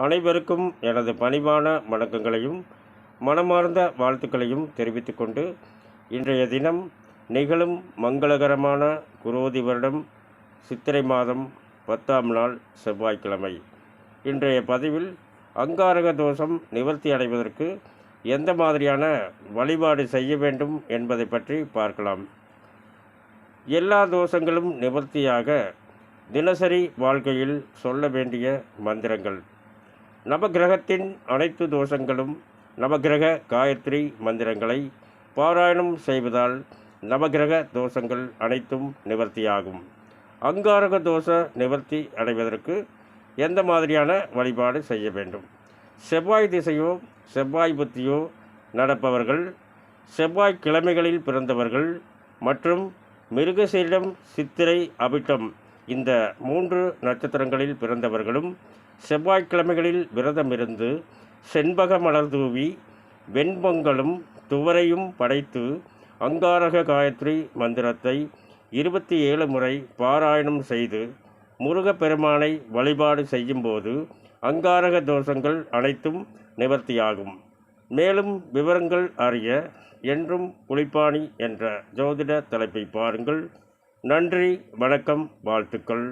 அனைவருக்கும் எனது பணிவான வணக்கங்களையும் மனமார்ந்த வாழ்த்துக்களையும் தெரிவித்துக் கொண்டு இன்றைய தினம் நிகழும் மங்களகரமான குரோதி வருடம் சித்திரை மாதம் 10ஆம் நாள் செவ்வாய்க்கிழமை. இன்றைய பதிவில் அங்காரக தோஷம் நிவர்த்தி அடைவதற்கு எந்த மாதிரியான வழிபாடு செய்ய வேண்டும் என்பதை பற்றி பார்க்கலாம். எல்லா தோஷங்களும் நிவர்த்தியாக தினசரி வாழ்க்கையில் சொல்ல வேண்டிய மந்திரங்கள். நவகிரகத்தின் அனைத்து தோஷங்களும் நவகிரக காயத்ரி மந்திரங்களை பாராயணம் செய்வதால் நவகிரக தோஷங்கள் அனைத்தும் நிவர்த்தியாகும். அங்காரக தோஷ நிவர்த்தி அடைவதற்கு எந்த மாதிரியான வழிபாடு செய்ய வேண்டும்? செவ்வாய் திசையோ செவ்வாய் புத்தியோ நடப்பவர்கள், செவ்வாய் கிழமைகளில் பிறந்தவர்கள் மற்றும் மிருகசீரிடம், சித்திரை, அவிட்டம் இந்த 3 நட்சத்திரங்களில் பிறந்தவர்களும் செவ்வாய்க்கிழமைகளில் விரதமிருந்து செண்பக மலர் தூவி வெண்பொங்கலும் துவரையும் படைத்து அங்காரக காயத்ரி மந்திரத்தை 27 முறை பாராயணம் செய்து முருகப்பெருமானை வழிபாடு செய்யும்போது அங்காரக தோஷங்கள் அனைத்தும் நிவர்த்தியாகும். மேலும் விவரங்கள் அறிய என்றும் புலிப்பாணி என்ற ஜோதிட தலைப்பை பாருங்கள். நன்றி, வணக்கம், வாழ்த்துக்கள்.